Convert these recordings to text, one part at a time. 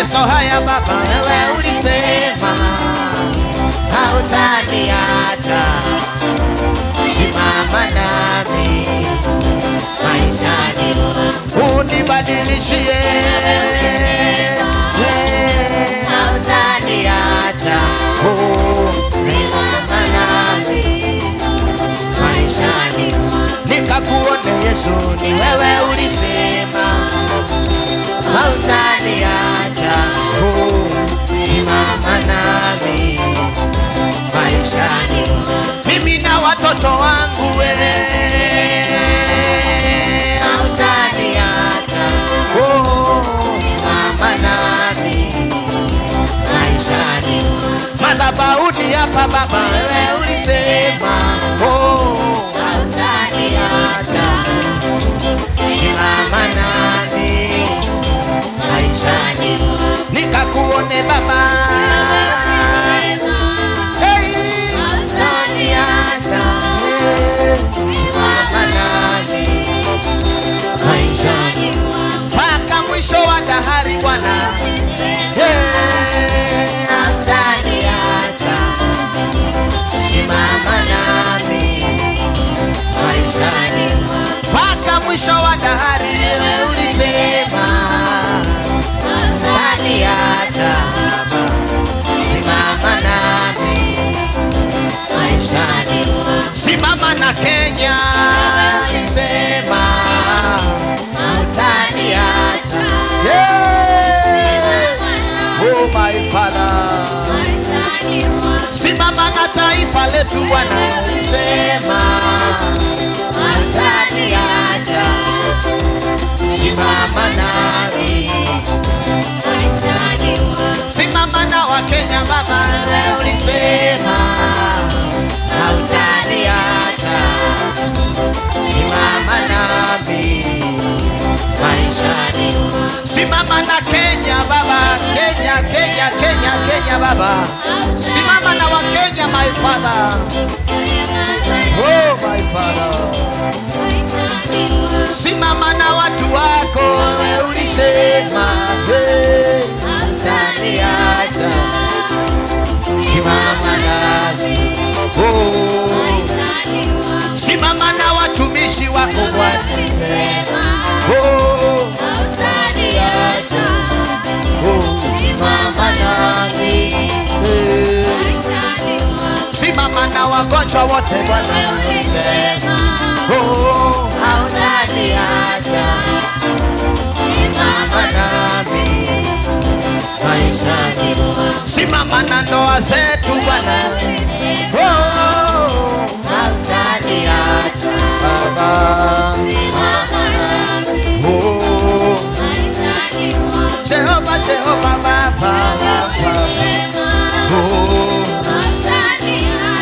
mateso haya Baba, wewe ulisema hautaniacha. Simama nami maishani, unibadilishie, hautaniacha. Simama nami maishani, nikakuone Yesu, ni wewe ulisema hautaniacha. Simama nami maishani, mimi na watoto wangu hautaniacha. Simama nami maishani, madhabahuni hapa Baba, wewe ulisema hautaniacha. Simama nami maishani, nikakuone Baba, hautaniacha. Simama nami maishani, mpaka mwisho wa dahari Bwana, hautaniacha. Simama nami maishani, mpaka mwisho wa dahari, wewe ulisema hautaniacha. Simama nami maishani, simama na Kenya, ulisema hautaniacha. Oh my Father, simama na taifa letu Bwana, ulisema hautaniacha. Simama nami, simama na Wakenya Baba, ulisema hautaniacha. Simama nami maishani, simama na Kenya Baba, Kenya, Kenya, Kenya, Kenya Baba, simama na Wakenya my Father. Oh my Father, simama na watu wako, ulisema hautaniacha. Simama nami, simama na watumishi wako Bwana, hautaniacha. Simama nami, simama na wagonjwa wote Bwana, hautaniacha. Simama nami maishani, simama na ndoa zetu Bwana, hautaniacha Baba. Jehova, Jehova Baba,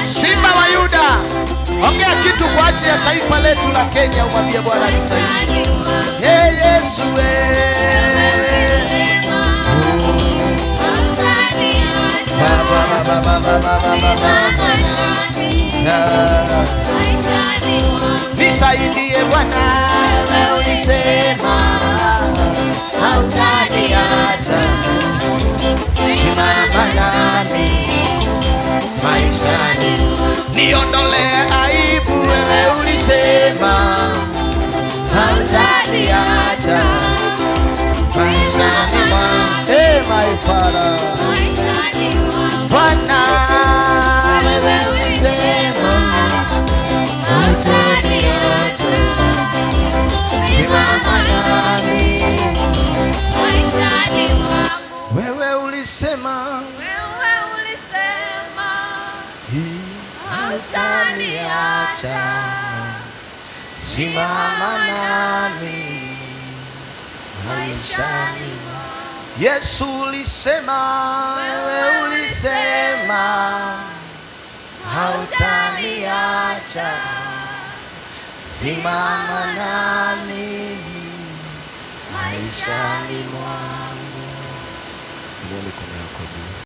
Simba wa Yuda, ongea kitu kwa ajili ya taifa letu la Kenya, umwambie Bwana nisaidie. Yesu nisaidie Bwana, wewe ulisema hautaniacha. Simama nami maishani, niondole aibu, wewe ulisema hautaniacha. Maishani mwangu, my Father, Bwana, wewe ulisema hautaniacha. Simama nami, wewe ulisema hautaniacha. Simama nami maishani, Yesu ulisema, wewe ulisema hautaniacha. Simama nami maishani mwangu.